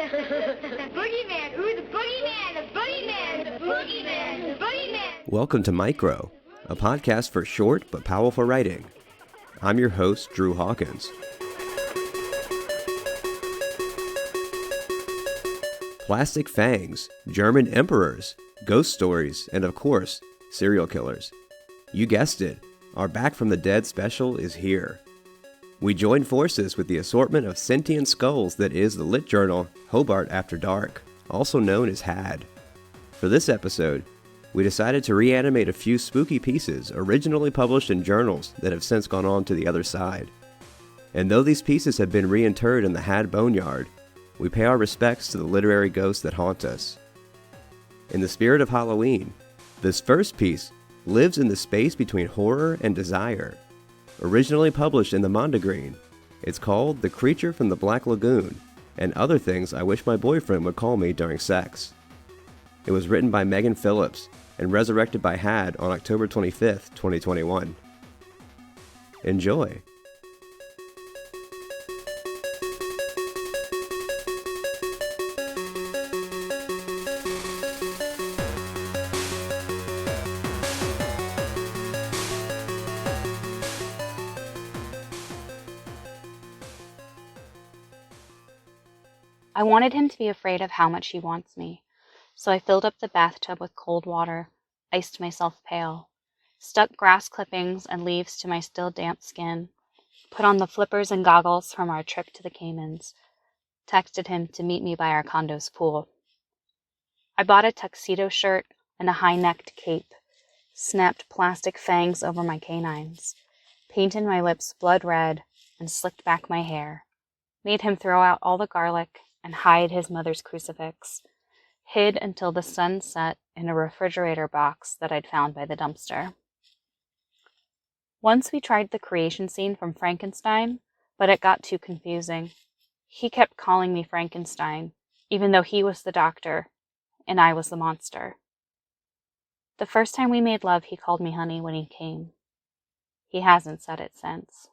The boogeyman! Ooh, the boogeyman! The boogeyman! The boogeyman! The boogeyman! Welcome to Micro, a podcast for short but powerful writing. I'm your host, Drew Hawkins. Plastic fangs, German emperors, ghost stories, and of course, serial killers. You guessed it, our Back from the Dead special is here. We join forces with the assortment of sentient skulls that is the lit journal Hobart After Dark, also known as HAD. For this episode, we decided to reanimate a few spooky pieces originally published in journals that have since gone on to the other side. And though these pieces have been reinterred in the HAD boneyard, we pay our respects to the literary ghosts that haunt us. In the spirit of Halloween, this first piece lives in the space between horror and desire. Originally published in the Mondegreen, it's called The Creature from the Black Lagoon and Other Things I Wish My Boyfriend Would Call Me During Sex. It was written by Meghan Phillips and resurrected by HAD on October 25th, 2021. Enjoy! I wanted him to be afraid of how much he wants me, so I filled up the bathtub with cold water, iced myself pale, stuck grass clippings and leaves to my still damp skin, put on the flippers and goggles from our trip to the Caymans, texted him to meet me by our condo's pool. I bought a tuxedo shirt and a high-necked cape, snapped plastic fangs over my canines, painted my lips blood red, and slicked back my hair, made him throw out all the garlic and hide his mother's crucifix, hid until the sun set in a refrigerator box that I'd found by the dumpster. Once we tried the creation scene from Frankenstein, but it got too confusing. He kept calling me Frankenstein, even though he was the doctor, and I was the monster. The first time we made love, he called me honey when he came. He hasn't said it since.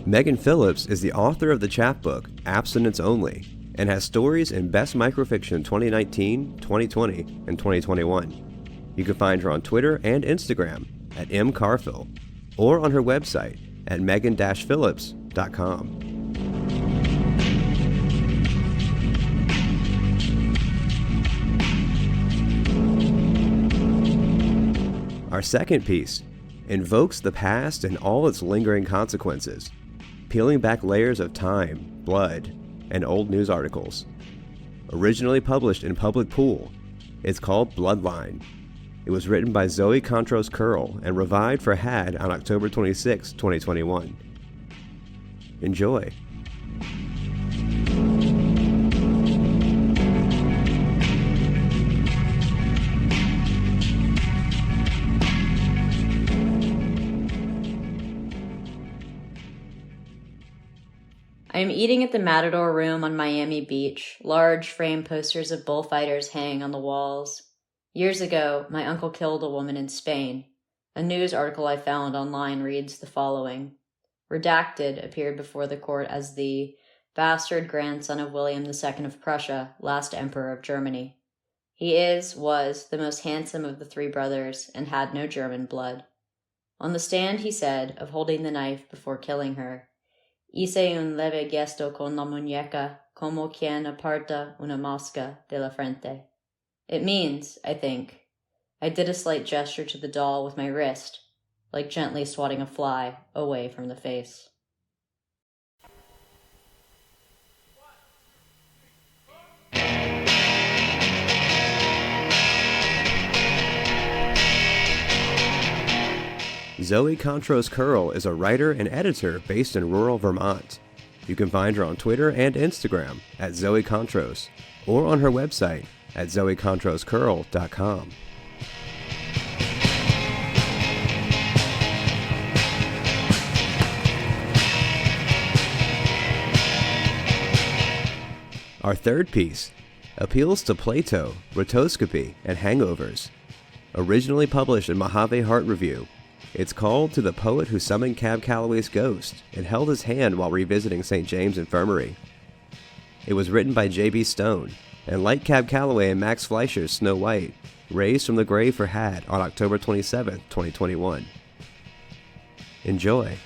Meghan Phillips is the author of the chapbook Abstinence Only and has stories in Best Microfiction 2019, 2020, and 2021. You can find her on Twitter and Instagram at mcarphil or on her website at meghan-phillips.com. Our second piece invokes the past and all its lingering consequences, peeling back layers of time, blood, and old news articles. Originally published in Public Pool, it's called Bloodline. It was written by Zoe Contros Kearl and revived for HAD on October 26, 2021. Enjoy. I am eating at the Matador Room on Miami Beach. Large frame posters of bullfighters hang on the walls. Years ago, my uncle killed a woman in Spain. A news article I found online reads the following. Redacted appeared before the court as the bastard grandson of William II of Prussia, last emperor of Germany. He was the most handsome of the three brothers and had no German blood. On the stand he said of holding the knife before killing her, Hice un leve gesto con la muñeca, como quien aparta una mosca de la frente. It means, I think, I did a slight gesture to the doll with my wrist, like gently swatting a fly away from the face. Zoe Contros Kearl is a writer and editor based in rural Vermont. You can find her on Twitter and Instagram at Zoe Contros or on her website at zoecontroskearl.com. Our third piece appeals to Plato, rotoscopy, and hangovers. Originally published in Mojave Heart Review, it's called To the Poet Who Summoned Cab Calloway's Ghost and Held His Hand While Revisiting St. James Infirmary. It was written by J.B. Stone, and like Cab Calloway and Max Fleischer's Snow White, raised from the grave for Had on October 27, 2021. Enjoy.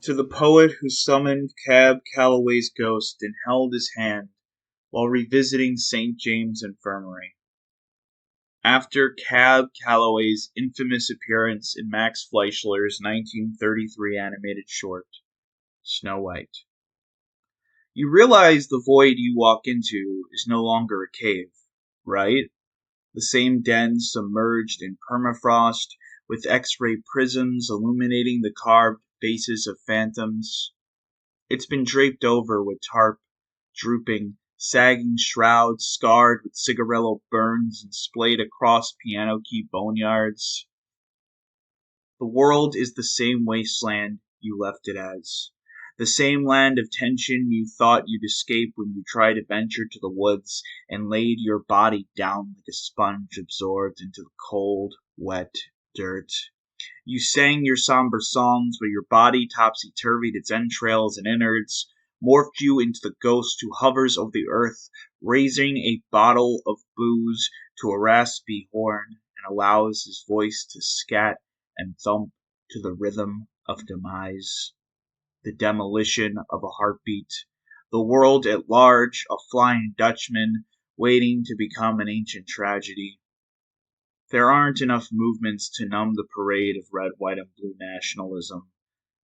To the poet who summoned Cab Calloway's ghost and held his hand while revisiting St. James Infirmary. After Cab Calloway's infamous appearance in Max Fleischer's 1933 animated short, Snow White. You realize the void you walk into is no longer a cave, right? The same den submerged in permafrost with X-ray prisms illuminating the carved faces of phantoms. It's been draped over with tarp, drooping, sagging shrouds scarred with cigarello burns and splayed across piano key boneyards. The world is the same wasteland you left it as. The same land of tension you thought you'd escape when you tried to venture to the woods and laid your body down like a sponge absorbed into the cold, wet dirt. You sang your somber songs, but your body topsy-turvied its entrails and innards, morphed you into the ghost who hovers over the earth, raising a bottle of booze to a raspy horn, and allows his voice to scat and thump to the rhythm of demise. The demolition of a heartbeat. The world at large, a Flying Dutchman, waiting to become an ancient tragedy. There aren't enough movements to numb the parade of red, white, and blue nationalism.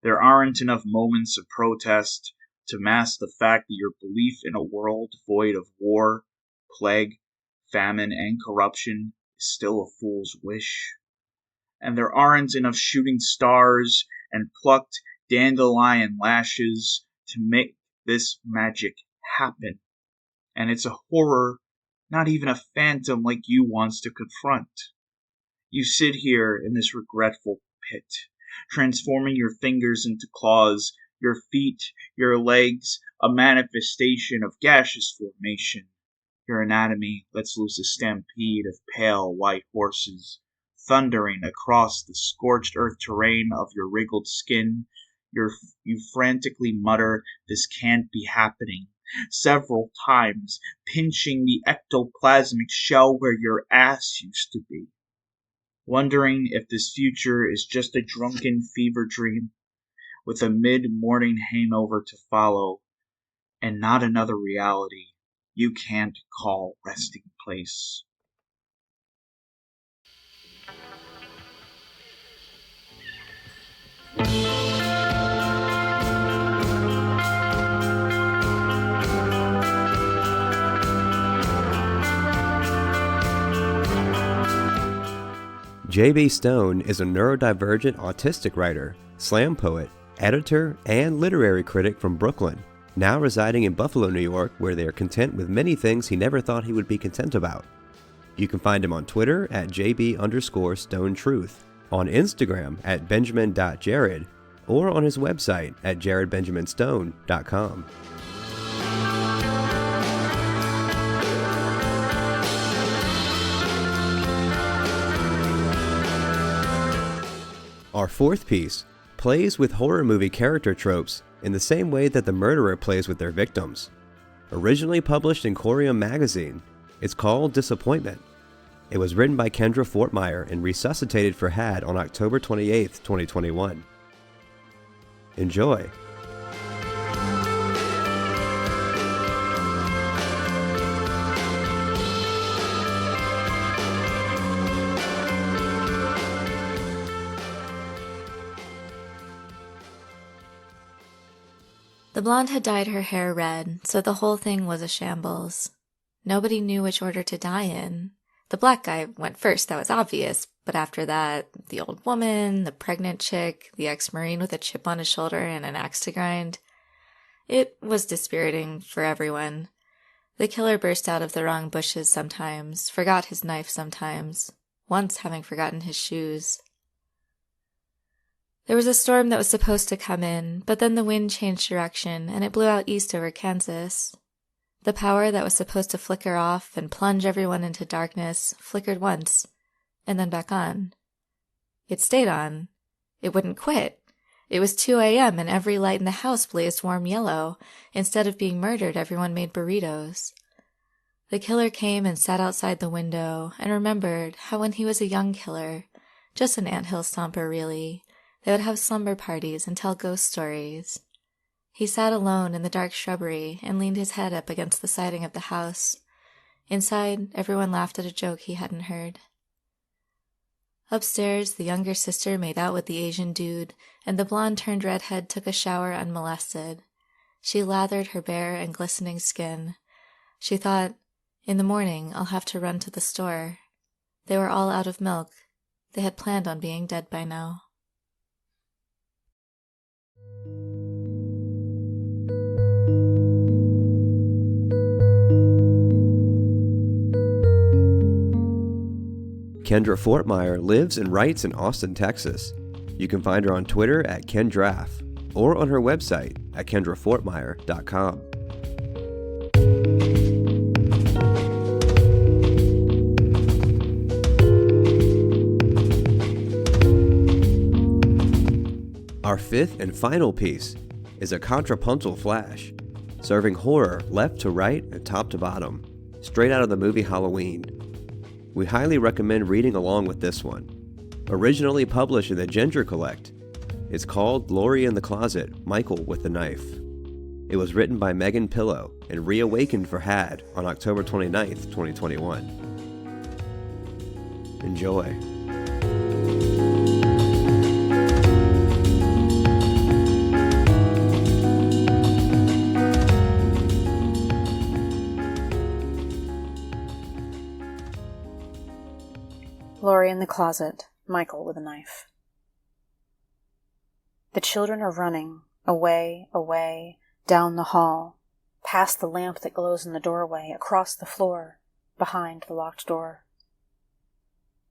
There aren't enough moments of protest to mask the fact that your belief in a world void of war, plague, famine, and corruption is still a fool's wish. And there aren't enough shooting stars and plucked dandelion lashes to make this magic happen. And it's a horror not even a phantom like you wants to confront. You sit here in this regretful pit, transforming your fingers into claws, your feet, your legs, a manifestation of gaseous formation. Your anatomy lets loose a stampede of pale white horses, thundering across the scorched earth terrain of your wrinkled skin. You frantically mutter, "This can't be happening," several times, pinching the ectoplasmic shell where your ass used to be. Wondering if this future is just a drunken fever dream, with a mid-morning hangover to follow, and not another reality you can't call resting place. J.B. Stone is a neurodivergent autistic writer, slam poet, editor, and literary critic from Brooklyn, now residing in Buffalo, New York, where they are content with many things he never thought he would be content about. You can find him on Twitter at JB_StoneTruth, on Instagram at Benjamin.Jared, or on his website at jaredbenjaminstone.com. Our fourth piece plays with horror movie character tropes in the same way that the murderer plays with their victims. Originally published in Corium magazine, it's called Disappointment. It was written by Kendra Fortmeyer and resuscitated for Had on October 28, 2021. Enjoy. The blonde had dyed her hair red, so the whole thing was a shambles. Nobody knew which order to die in. The black guy went first, that was obvious, but after that, the old woman, the pregnant chick, the ex-Marine with a chip on his shoulder and an axe to grind. It was dispiriting for everyone. The killer burst out of the wrong bushes sometimes, forgot his knife sometimes, once having forgotten his shoes. There was a storm that was supposed to come in, but then the wind changed direction and it blew out east over Kansas. The power that was supposed to flicker off and plunge everyone into darkness flickered once, and then back on. It stayed on. It wouldn't quit. It was 2 a.m. and every light in the house blazed warm yellow. Instead of being murdered, everyone made burritos. The killer came and sat outside the window and remembered how when he was a young killer, just an anthill stomper really, they would have slumber parties and tell ghost stories. He sat alone in the dark shrubbery and leaned his head up against the siding of the house. Inside, everyone laughed at a joke he hadn't heard. Upstairs, the younger sister made out with the Asian dude, and the blonde-turned redhead took a shower unmolested. She lathered her bare and glistening skin. She thought, in the morning I'll have to run to the store. They were all out of milk. They had planned on being dead by now. Kendra Fortmeyer lives and writes in Austin, Texas. You can find her on Twitter at Kendraff or on her website at kendrafortmeyer.com. Our fifth and final piece is a contrapuntal flash, serving horror left to right and top to bottom, straight out of the movie Halloween. We highly recommend reading along with this one. Originally published in the Ginger Collect, it's called Laurie in the Closet, Michael with the Knife. It was written by Meghan Phillips and reawakened for HAD on October 29th, 2021. Enjoy. Laurie in the Closet, Michael with a Knife. The children are running, away, away, down the hall, past the lamp that glows in the doorway, across the floor, behind the locked door.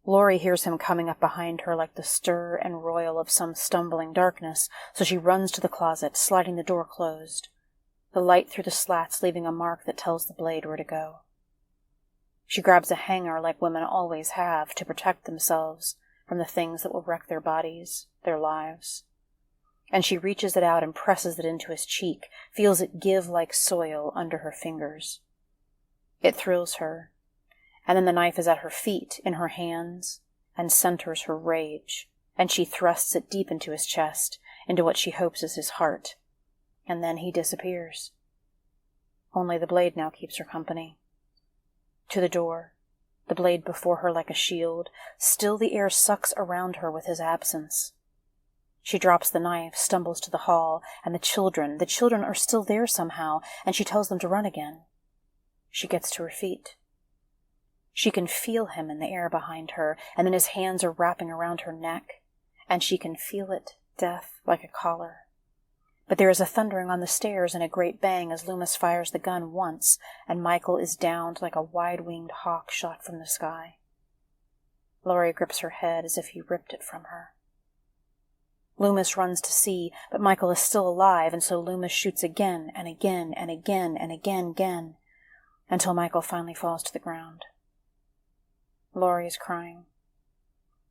Laurie hears him coming up behind her like the stir and roil of some stumbling darkness, so she runs to the closet, sliding the door closed, the light through the slats leaving a mark that tells the blade where to go. She grabs a hanger like women always have to protect themselves from the things that will wreck their bodies, their lives. And she reaches it out and presses it into his cheek, feels it give like soil under her fingers. It thrills her, and then the knife is at her feet, in her hands, and centers her rage, and she thrusts it deep into his chest, into what she hopes is his heart, and then he disappears. Only the blade now keeps her company. To the door, the blade before her like a shield, still the air sucks around her with his absence. She drops the knife, stumbles to the hall, and the children are still there somehow, and she tells them to run again. She gets to her feet. She can feel him in the air behind her, and then his hands are wrapping around her neck, and she can feel it, death, like a collar. But there is a thundering on the stairs and a great bang as Loomis fires the gun once, and Michael is downed like a wide-winged hawk shot from the sky. Laurie grips her head as if he ripped it from her. Loomis runs to see, but Michael is still alive, and so Loomis shoots again and again and again and again, until Michael finally falls to the ground. Laurie is crying.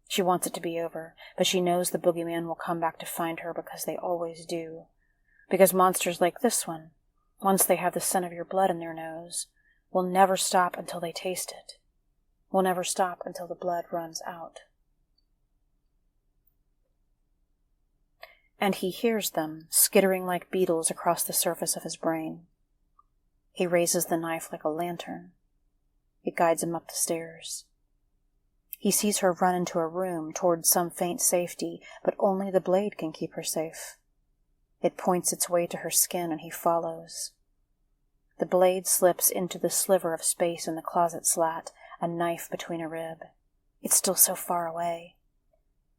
She wants it to be over, but she knows the boogeyman will come back to find her because they always do. Because monsters like this one, once they have the scent of your blood in their nose, will never stop until they taste it. Will never stop until the blood runs out. And he hears them, skittering like beetles across the surface of his brain. He raises the knife like a lantern. It guides him up the stairs. He sees her run into a room toward some faint safety, but only the blade can keep her safe. It points its way to her skin, and he follows. The blade slips into the sliver of space in the closet slat, a knife between a rib. It's still so far away.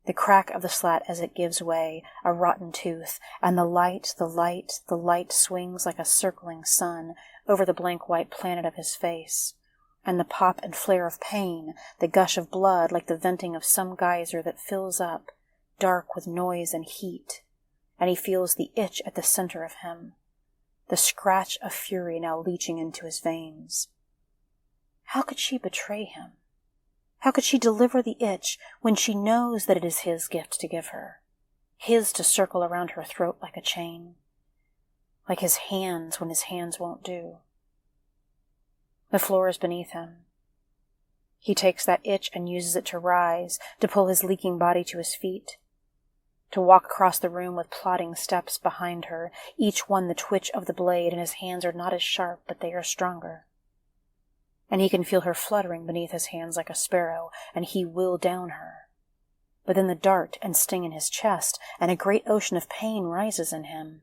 The crack of the slat as it gives way, a rotten tooth, and the light swings like a circling sun over the blank white planet of his face. And the pop and flare of pain, the gush of blood like the venting of some geyser that fills up, dark with noise and heat. And he feels the itch at the center of him, the scratch of fury now leaching into his veins. How could she betray him? How could she deliver the itch when she knows that it is his gift to give her, his to circle around her throat like a chain, like his hands when his hands won't do? The floor is beneath him. He takes that itch and uses it to rise, to pull his leaking body to his feet, to walk across the room with plodding steps behind her, each one the twitch of the blade, and his hands are not as sharp, but they are stronger. And he can feel her fluttering beneath his hands like a sparrow, and he will down her. But then the dart and sting in his chest, and a great ocean of pain rises in him.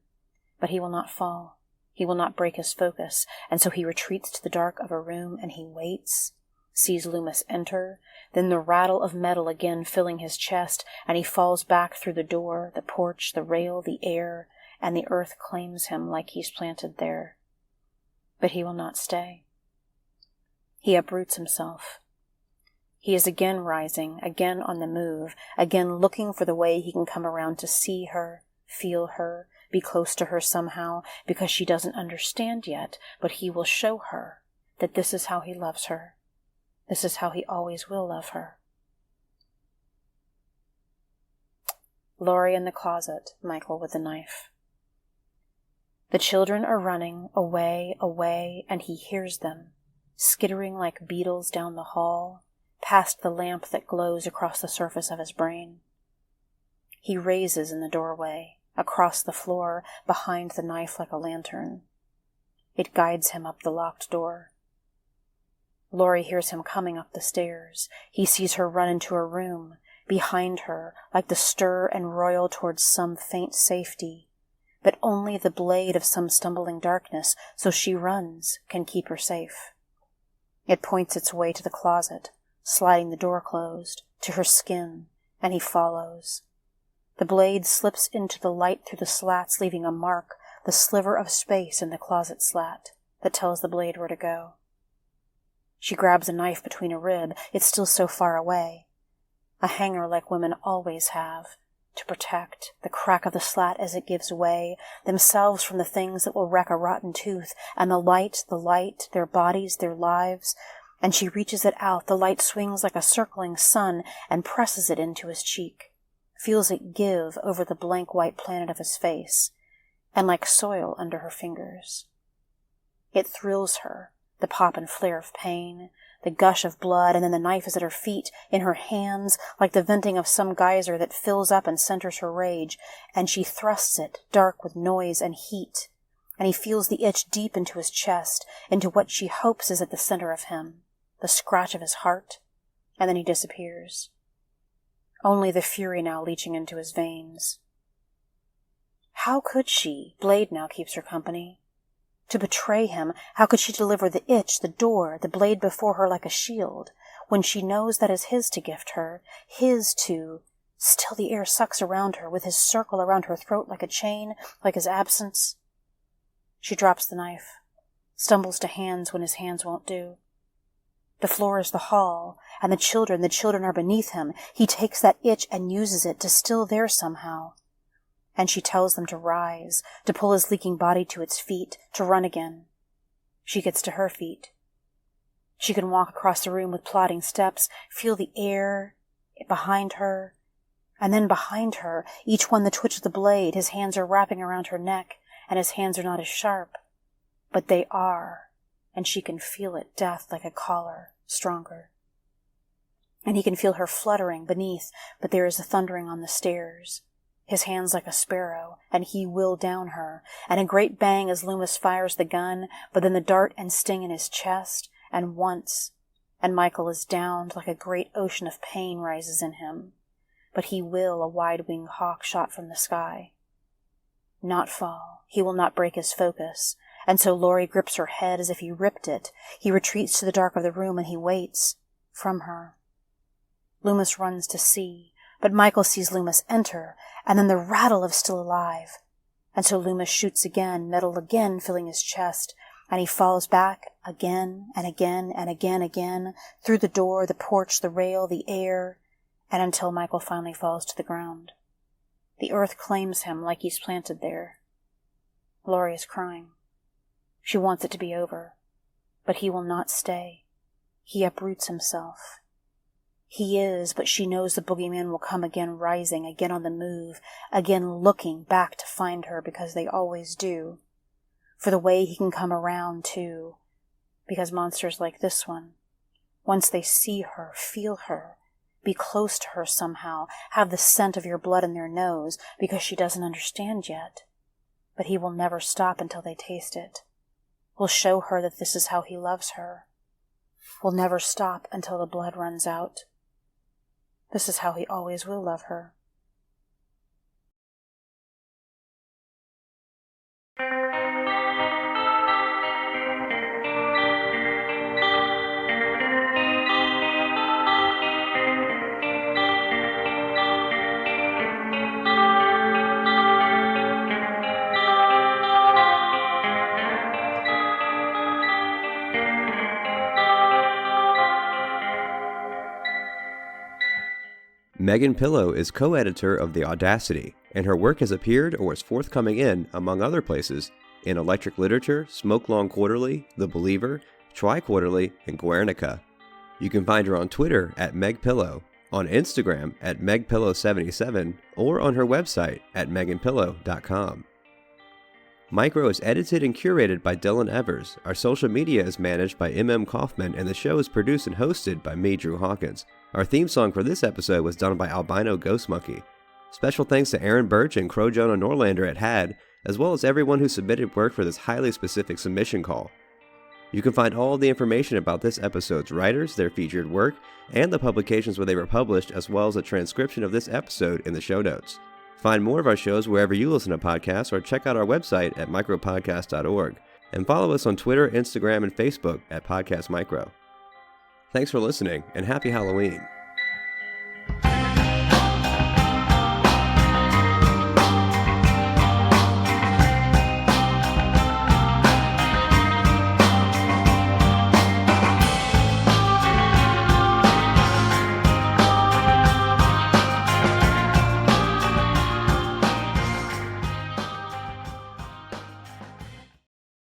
But he will not fall. He will not break his focus, and so he retreats to the dark of a room, and he waits, sees Loomis enter, then the rattle of metal again filling his chest, and he falls back through the door, the porch, the rail, the air, and the earth claims him like he's planted there. But he will not stay. He uproots himself. He is again rising, again on the move, again looking for the way he can come around to see her, feel her, be close to her somehow, because she doesn't understand yet, but he will show her that this is how he loves her. This is how he always will love her. Laurie in the closet, Michael with the knife. The children are running away, away, and he hears them, skittering like beetles down the hall, past the lamp that glows across the surface of his brain. He raises in the doorway, across the floor, behind the knife like a lantern. It guides him up the locked door. Laurie hears him coming up the stairs. He sees her run into a room, behind her, like the stir and roil towards some faint safety, but only the blade of some stumbling darkness, so she runs, can keep her safe. It points its way to the closet, sliding the door closed, to her skin, and he follows. The blade slips into the light through the slats, leaving a mark, the sliver of space in the closet slat, that tells the blade where to go. She grabs a knife between a rib, it's still so far away. A hanger like women always have, to protect the crack of the slat as it gives way, themselves from the things that will wreck a rotten tooth, and the light, their bodies, their lives, and she reaches it out. The light swings like a circling sun and presses it into his cheek, feels it give over the blank white planet of his face, and like soil under her fingers. It thrills her, the pop and flare of pain, the gush of blood, and then the knife is at her feet, in her hands, like the venting of some geyser that fills up and centers her rage, and she thrusts it, dark with noise and heat, and he feels the itch deep into his chest, into what she hopes is at the center of him, the scratch of his heart, and then he disappears. Only the fury now leaching into his veins. How could she? Blade now keeps her company. To betray him, how could she deliver the itch, the door, the blade before her like a shield, when she knows that is his to gift her, his to... Still the air sucks around her, with his circle around her throat like a chain, like his absence. She drops the knife, stumbles to hands when his hands won't do. The floor is the hall, and the children are beneath him. He takes that itch and uses it to still there somehow. And she tells them to rise, to pull his leaking body to its feet, to run again. She gets to her feet. She can walk across the room with plodding steps, feel the air behind her, and then behind her, each one the twitch of the blade. His hands are wrapping around her neck, and his hands are not as sharp, but they are, and she can feel it, death like a collar, stronger. And he can feel her fluttering beneath, but there is a thundering on the stairs. His hands like a sparrow, and he will down her, and a great bang as Loomis fires the gun, but then the dart and sting in his chest, and once, and Michael is downed like a great ocean of pain rises in him, but he will, a wide-winged hawk shot from the sky. Not fall, he will not break his focus, and so Laurie grips her head as if he ripped it. He retreats to the dark of the room, and he waits, from her. Loomis runs to see, but Michael sees Loomis enter, and then the rattle of Still Alive. And so Loomis shoots again, metal again filling his chest, and he falls back again and again and again, through the door, the porch, the rail, the air, and until Michael finally falls to the ground. The earth claims him like he's planted there. Laurie is crying. She wants it to be over, but he will not stay. He uproots himself. He is, but she knows the boogeyman will come again, rising, again on the move, again looking back to find her, because they always do. For the way he can come around, too, because monsters like this one, once they see her, feel her, be close to her somehow, have the scent of your blood in their nose, because she doesn't understand yet. But he will never stop until they taste it. Will show her that this is how he loves her. Will never stop until the blood runs out. This is how he always will love her. Meghan Pillow is co-editor of the Audacity, and her work has appeared or is forthcoming in, among other places, in Electric Literature, SmokeLong Quarterly, The Believer, TriQuarterly, and Guernica. You can find her on Twitter at MegPillow, on Instagram at MegPillow77, or on her website at MeghanPillow.com. Micro is edited and curated by Dylan Evers. Our social media is managed by M.M. Kaufman, and the show is produced and hosted by me, Drew Hawkins. Our theme song for this episode was done by Albino Ghost Monkey. Special thanks to Aaron Birch and Crow Jonah Norlander at HAD, as well as everyone who submitted work for this highly specific submission call. You can find all the information about this episode's writers, their featured work, and the publications where they were published, as well as a transcription of this episode in the show notes. Find more of our shows wherever you listen to podcasts, or check out our website at micropodcast.org. And follow us on Twitter, Instagram, and Facebook at Podcast Micro. Thanks for listening, and happy Halloween.